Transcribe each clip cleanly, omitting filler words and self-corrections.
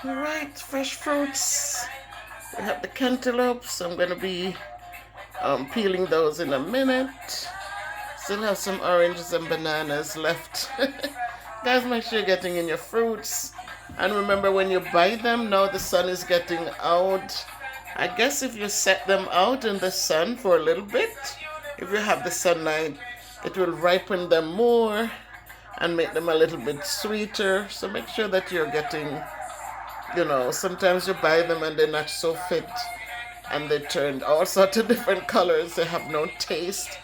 Alright, fresh fruits. We have the cantaloupes. I'm going to be peeling those in a minute. Still have some oranges and bananas left. Guys, make sure you're getting in your fruits. And remember, when you buy them, now the sun is getting out. I guess if you set them out in the sun for a little bit, if you have the sunlight, it will ripen them more and make them a little bit sweeter. So make sure that you're getting, sometimes you buy them and they're not so fit and they turn all sorts of different colors. They have no taste.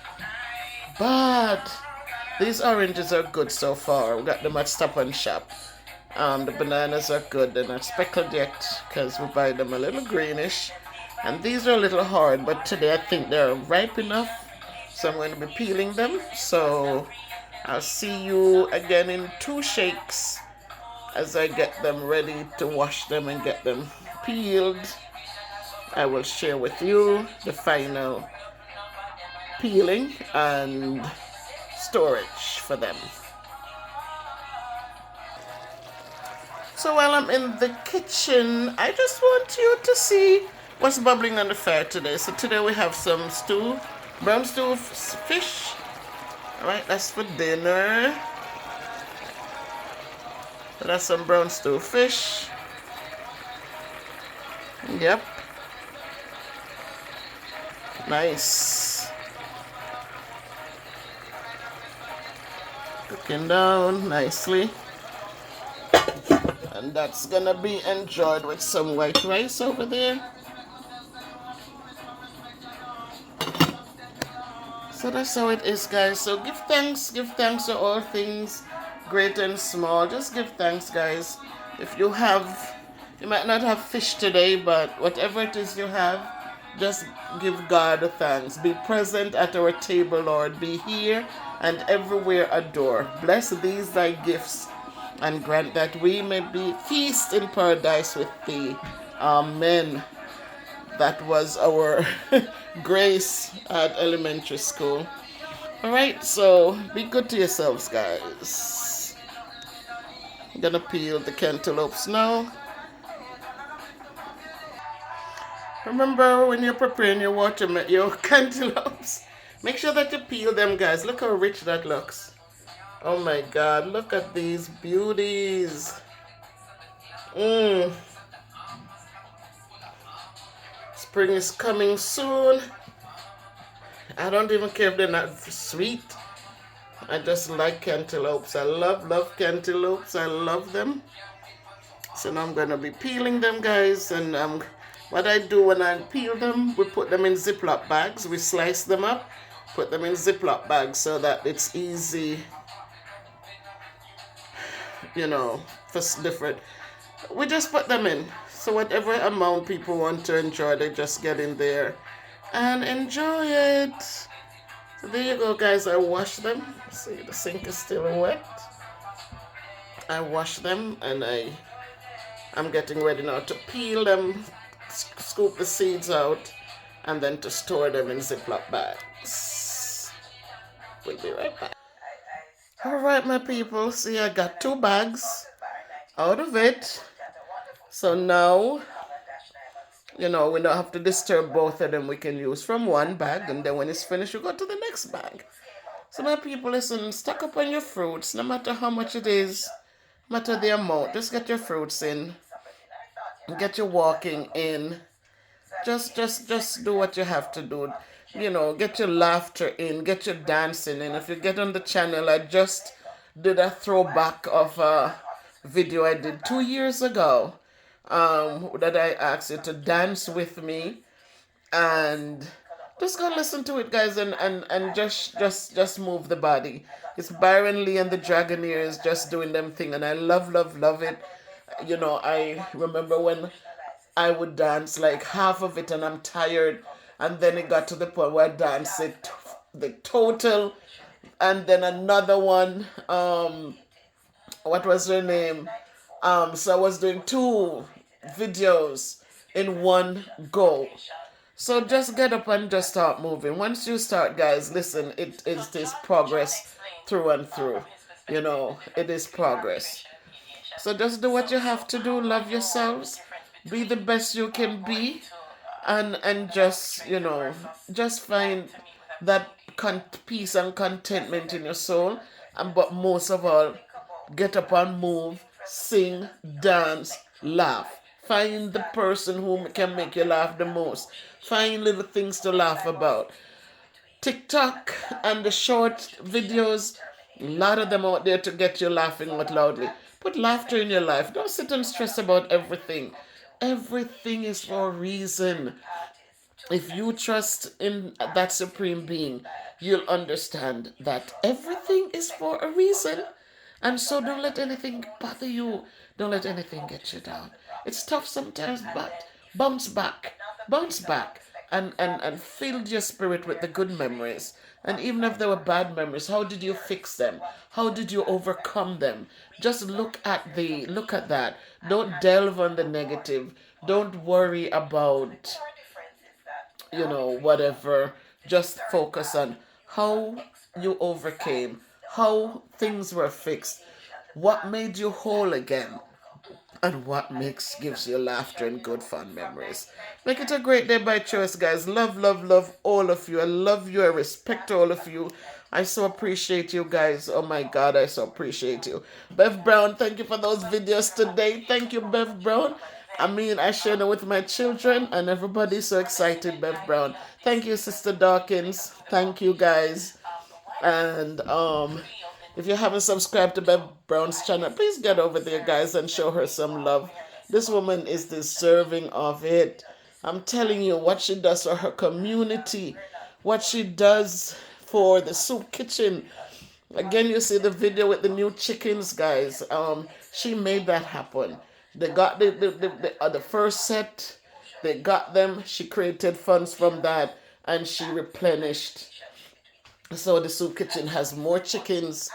But these oranges are good so far. We got them at Stop and Shop. The bananas are good. They're not speckled yet because we buy them a little greenish. And these are a little hard, but today I think they're ripe enough. So I'm going to be peeling them. So I'll see you again in 2 shakes as I get them ready to wash them and get them peeled. I will share with you the final peeling and storage for them. So while I'm in the kitchen, I just want you to see what's bubbling on the fire today. So today we have some brown stew fish. Alright, that's for dinner. So that's some brown stew fish. Yep. Nice. Cooking down nicely. And that's gonna be enjoyed with some white rice over there. So that's how it is, guys. So give thanks for all things, great and small. Just give thanks, guys. If you might not have fish today, but whatever it is you have, just give God thanks. Be present at our table, Lord. Be here and everywhere adore. Bless these thy gifts and grant that we may be feast in paradise with thee. Amen. That was our grace at elementary school. Alright, so be good to yourselves, guys. I'm gonna peel the cantaloupes now. Remember, when you're preparing your cantaloupes, make sure that you peel them, guys. Look how rich that looks. Oh my God, look at these beauties. Spring is coming soon. I don't even care if they're not sweet. I just like cantaloupes. I love cantaloupes. I love them. So now I'm going to be peeling them, guys. And what I do when I peel them, we put them in Ziploc bags. We slice them up, put them in Ziploc bags so that it's easy, for different. We just put them in. So whatever amount people want to enjoy, they just get in there and enjoy it. So there you go, guys. I wash them. See, the sink is still wet. I wash them and I'm getting ready now to peel them, scoop the seeds out, and then to store them in Ziploc bags. We'll be right back. Alright, my people. See, I got 2 bags out of it. So now, we don't have to disturb both of them. We can use from one bag, and then when it's finished, we go to the next bag. So my people, listen, stock up on your fruits, no matter how much it is, no matter the amount. Just get your fruits in, get your walking in. Just do what you have to do. Get your laughter in, get your dancing in. If you get on the channel, I just did a throwback of a video I did 2 years ago. That I asked you to dance with me, and just go listen to it, guys, and just move the body. It's Byron Lee and the Dragoneers just doing them thing, and I love it. I remember when I would dance like half of it and I'm tired, and then it got to the point where I danced it the total, and then another one, what was her name? So I was doing 2 videos in one go. So just get up and just start moving. Once you start, guys, listen, it is progress through and through. It is progress. So just do what you have to do. Love yourselves. Be the best you can be. And just, just find that peace and contentment in your soul. And but most of all, get up and move, sing, dance, laugh. Find the person who can make you laugh the most. Find little things to laugh about. TikTok and the short videos, a lot of them out there to get you laughing out loudly. Put laughter in your life. Don't sit and stress about everything. Everything is for a reason. If you trust in that supreme being, you'll understand that everything is for a reason. And so don't let anything bother you. Don't let anything get you down. It's tough sometimes, but bounce back. Bounce back. And fill your spirit with the good memories. And even if there were bad memories, how did you fix them? How did you overcome them? Just look at that. Don't delve on the negative. Don't worry about whatever. Just focus on how you overcame, how things were fixed, what made you whole again, and what gives you laughter and good fun memories. Make it a great day by choice, guys. Love, love, love all of you. I love you. I respect all of you. I so appreciate you guys. Oh my God, I so appreciate you. Bev Brown, thank you for those videos today. Thank you, Bev Brown. I share them with my children and everybody's so excited, Bev Brown. Thank you, Sister Dawkins. Thank you, guys. And if you haven't subscribed to Bev Brown's channel, please get over there, guys, and show her some love. This woman is deserving of it. I'm telling you, what she does for her community, what she does for the soup kitchen. Again, you see the video with the new chickens, guys. She made that happen. They got the first set. They got them. She created funds from that, and she replenished. So the soup kitchen has more chickens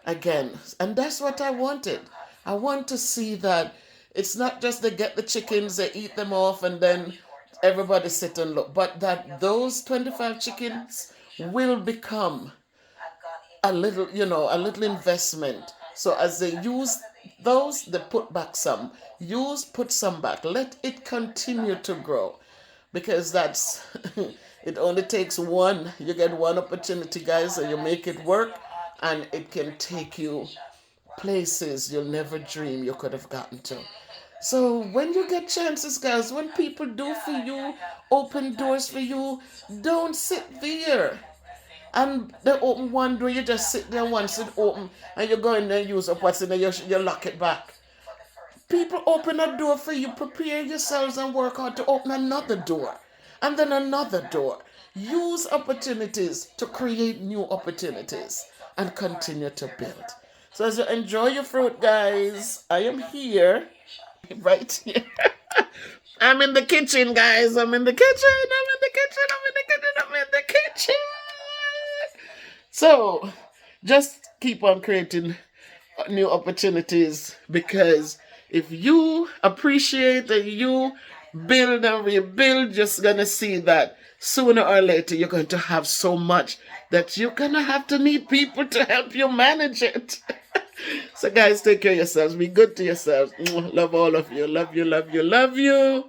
again. And that's what I wanted. I want to see that it's not just they get the chickens, they eat them off, and then everybody sit and look. But that those 25 chickens will become a little investment. So as they use those, they put back some. Put some back. Let it continue to grow. Because that's... It only takes one. You get one opportunity, guys, and you make it work, and it can take you places you'll never dream you could have gotten to. So when you get chances, guys, when people do for you, open doors for you, don't sit there. And they open one door, you just sit there once it open, and you go in there and use up what's in there, you lock it back. People open a door for you, prepare yourselves and work hard to open another door. And then another door. Use opportunities to create new opportunities and continue to build. So as you enjoy your fruit, guys, I am here, right here. I'm in the kitchen, guys. I'm in the kitchen. So just keep on creating new opportunities, because if you appreciate and you build and rebuild, just gonna see that sooner or later you're going to have so much that you're gonna have to need people to help you manage it. So guys, take care of yourselves. Be good to yourselves. Love all of you. Love you, love you, love you.